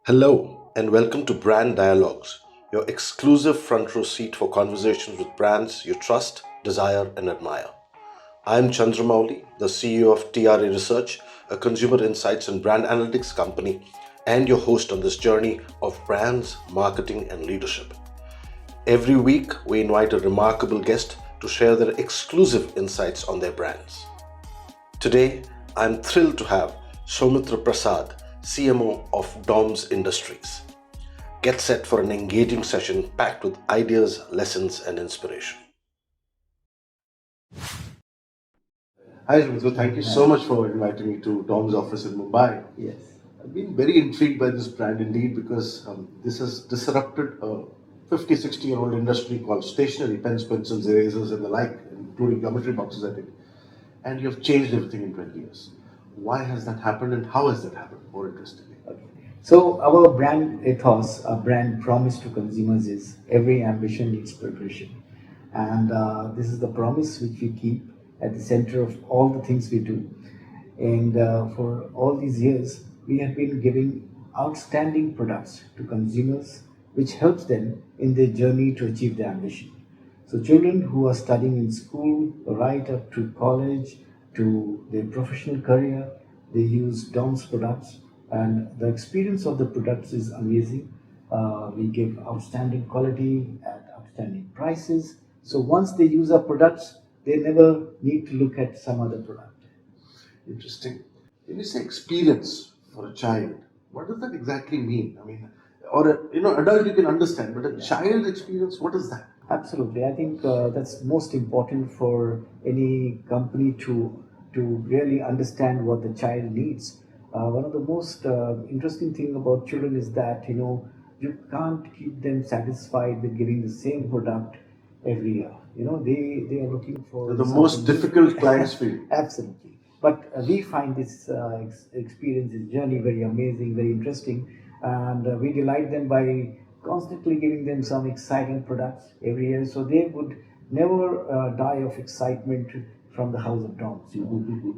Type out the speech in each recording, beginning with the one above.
Hello, and welcome to Brand Dialogues, your exclusive front row seat for conversations with brands you trust, desire, and admire. I'm Chandramouli, the CEO of TRA Research, a consumer insights and brand analytics company, and your host on this journey of brands, marketing, and leadership. Every week, we invite a remarkable guest to share their exclusive insights on their brands. Today, I'm thrilled to have Saumitra Prasad, CMO of DOMS Industries. Get set for an engaging session packed with ideas, lessons, and inspiration. Hi, Shmito. Thank you so much for inviting me to Dom's office in Mumbai. Yes. I've been very intrigued by this brand indeed because this has disrupted a 50, 60-year-old industry called stationery, pens, pencils, erasers, and the like, including geometry boxes, I think. And you have changed everything in 20 years. Why has that happened and how has that happened? More interestingly. Okay. So our brand ethos, our brand promise to consumers is every ambition needs preparation, and this is the promise which we keep at the center of all the things we do. And for all these years, we have been giving outstanding products to consumers, which helps them in their journey to achieve their ambition. So children who are studying in school right up to college to their professional career, they use DOMS products and the experience of the products is amazing. We give outstanding quality at outstanding prices. So once they use our products, they never need to look at some other product. Interesting. When you say experience for a child, what does that exactly mean? I mean, or adult you can understand, but a child experience, what is that? Absolutely, I think that's most important for any company to really understand what the child needs. One of the most interesting thing about children is that you can't keep them satisfied with giving the same product every year. They are looking for They're the something most new. difficult clients for you. Absolutely. But we find this experience, this journey very amazing, very interesting, and we delight them by constantly giving them some exciting products every year, so they would never die of excitement from the house of DOMS.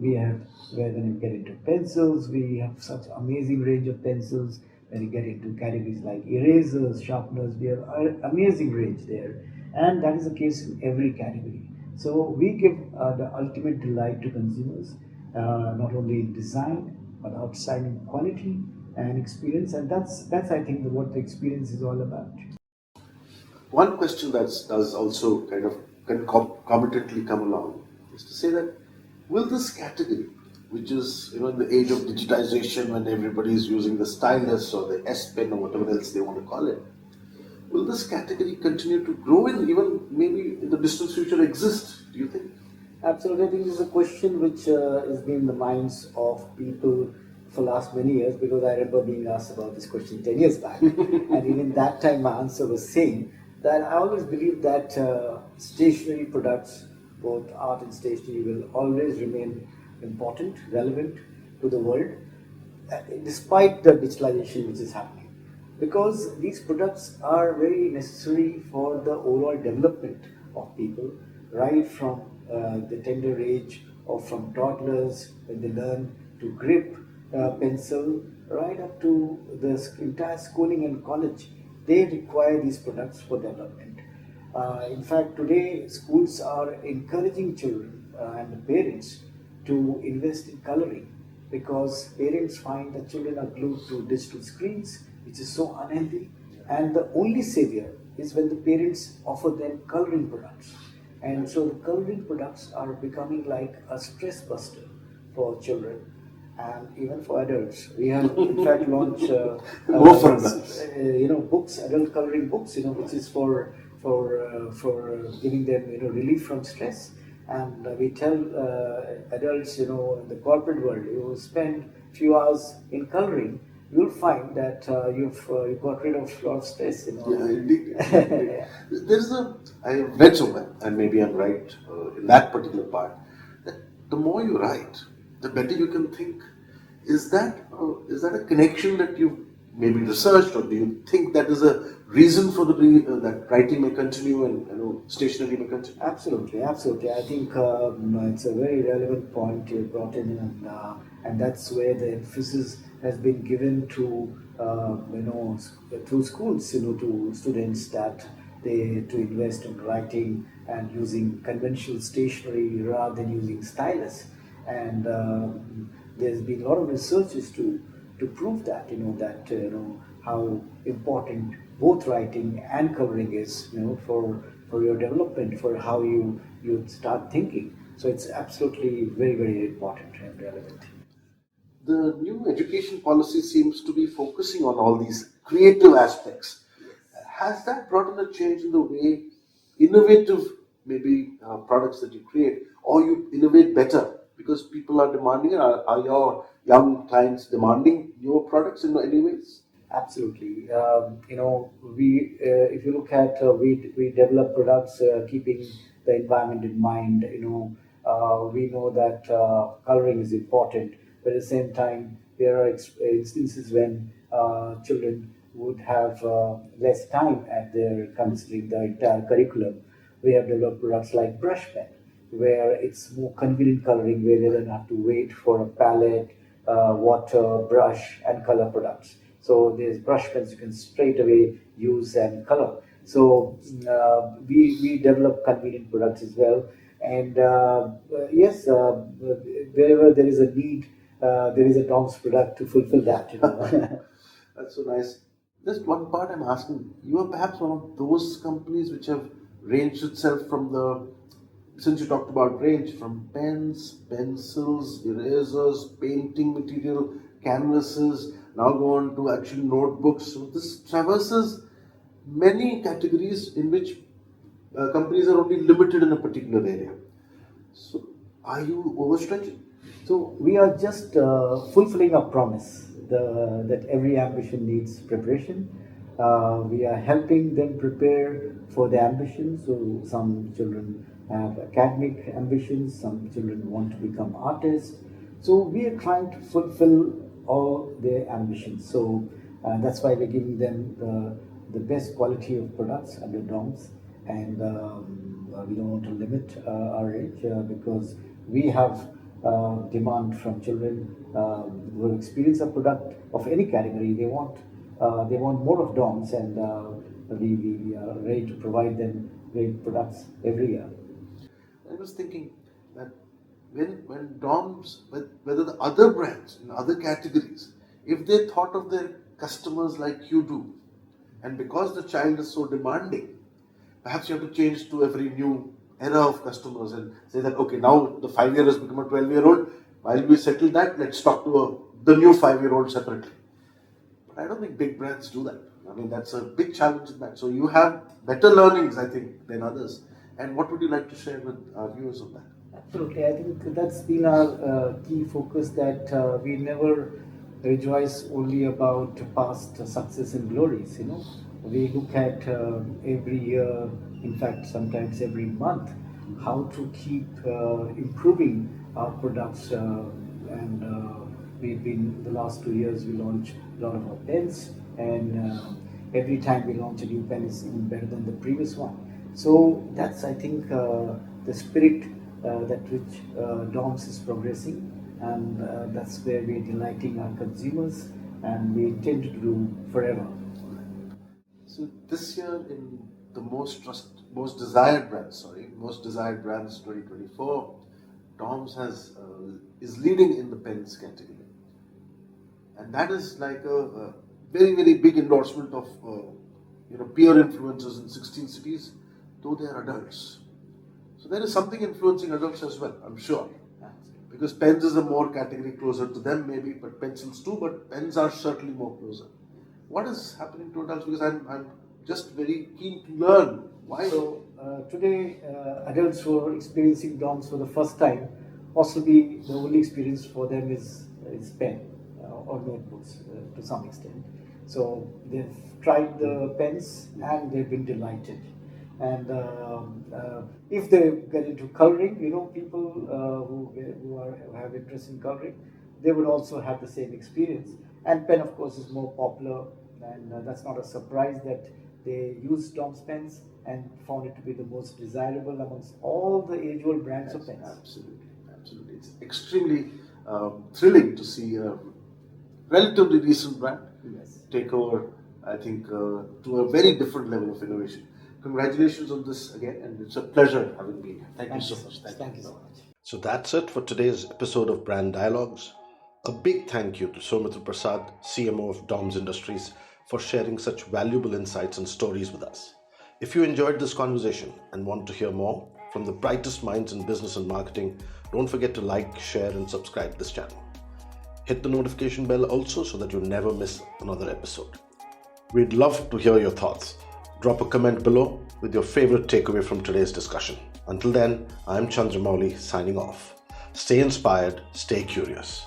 We have, when you get into pencils, we have such amazing range of pencils. When you get into categories like erasers, sharpeners, we have an amazing range there, and that is the case in every category. So we give the ultimate delight to consumers, not only in design but outside in quality and experience, and that's I think what the experience is all about. One question that does also kind of concomitantly come along is to say that will this category, which is in the age of digitization when everybody is using the stylus or the S pen or whatever else they want to call it, will this category continue to grow and even maybe in the distant future exist? Do you think? Absolutely, I think this is a question which has been in the minds of people for last many years, because I remember being asked about this question 10 years back. And even that time my answer was same, that I always believe that stationery products, both art and stationery, will always remain important, relevant to the world, despite the digitalization which is happening, because these products are very necessary for the overall development of people, right from the tender age or from toddlers when they learn to grip pencil, right up to the entire schooling and college. They require these products for development. In fact, today schools are encouraging children and the parents to invest in coloring, because parents find that children are glued to digital screens, which is so unhealthy. And the only savior is when the parents offer them coloring products. And so the coloring products are becoming like a stress buster for children and even for adults. We have in fact launched More for adults. books, adult coloring books, which is for giving them relief from stress. And we tell adults, in the corporate world, you spend few hours in coloring, you'll find that you've got rid of a lot of stress. Yeah, indeed. Indeed. There's I have read somewhere, and maybe I'm right in that particular part, that the more you write, the better you can think. Is that a connection that you maybe researched, or do you think that is a reason for that writing may continue and stationery may continue? Absolutely, absolutely. I think it's a very relevant point you brought in, and that's where the emphasis has been given to through schools, to students that they to invest in writing and using conventional stationery rather than using stylus. And there's been a lot of researches to prove that how important both writing and coloring is for your development, for how you start thinking. So it's absolutely very, very important and relevant. The new education policy seems to be focusing on all these creative aspects. Has that brought in a change in the way innovative maybe products that you create, or you innovate better because people are demanding it? Are your young clients demanding your products in any ways? Absolutely. We if you look at we develop products keeping the environment in mind. We know that coloring is important, but at the same time, there are instances when children would have less time at their considering the entire curriculum. We have developed products like brush pen, where it's more convenient coloring, where they don't have to wait for a palette, water, brush, and color products. So there's brush pens you can straight away use and color. So we develop convenient products as well. And yes, wherever there is a need, there is a DOMS product to fulfill that. That's so nice. Just one part I'm asking. You are perhaps one of those companies which have ranged itself from since you talked about range, from pens, pencils, erasers, painting material, canvases, now go on to actually notebooks. So this traverses many categories in which companies are only limited in a particular area. So are you overstretching? So we are just fulfilling a promise that every ambition needs preparation. We are helping them prepare for their ambitions. So some children have academic ambitions, some children want to become artists. So we are trying to fulfill all their ambitions. So that's why we're giving them the best quality of products under DOMS, and we don't want to limit our age because we have demand from children who have experienced a product of any category. They want more of DOMS, and we are ready to provide them great products every year. I was thinking that when DOMS, whether the other brands in other categories, if they thought of their customers like you do, and because the child is so demanding, perhaps you have to change to every new era of customers and say that, okay, now the 5-year has become a 12-year-old. While we settle that, let's talk to the new 5-year-old separately. But I don't think big brands do that. I mean, that's a big challenge in that. So you have better learnings, I think, than others. And what would you like to share with our viewers on that? Absolutely, I think that's been our key focus, that we never rejoice only about past success and glories. We look at every year, in fact, sometimes every month, how to keep improving our products. And we've been the last 2 years we launched a lot of our pens, and every time we launch a new pen is even better than the previous one. So that's, I think, the spirit that which DOMS is progressing, and that's where we're delighting our consumers, and we intend to do forever. So this year in the most desired brands 2024, Tom's is leading in the pens category, and that is like a very very big endorsement of peer influencers in 16 cities, though they are adults. So there is something influencing adults as well, I'm sure. Because pens is a more category closer to them maybe, but pencils too, but pens are certainly more closer. What is happening to adults? Because I'm just very keen to learn why. So today, adults who are experiencing DOMS for the first time, possibly the only experience for them is pen or notebooks to some extent. So they've tried the pens and they've been delighted. And if they get into coloring, people who have interest in coloring, they would also have the same experience. And pen, of course, is more popular, and that's not a surprise that they used DOMS pens and found it to be the most desirable amongst all the age-old brands of pens. Absolutely, absolutely. It's extremely thrilling to see a relatively recent brand Yes. take over, I think, to a very different level of innovation. Congratulations on this again, and it's a pleasure having been here. Thank you so much. Thank you so much. So that's it for today's episode of Brand Dialogues. A big thank you to Saumitra Prasad, CMO of DOMS Industries, for sharing such valuable insights and stories with us. If you enjoyed this conversation and want to hear more from the brightest minds in business and marketing, don't forget to like, share, and subscribe this channel. Hit the notification bell also so that you never miss another episode. We'd love to hear your thoughts. Drop a comment below with your favorite takeaway from today's discussion. Until then, I'm Chandramouli signing off. Stay inspired, stay curious.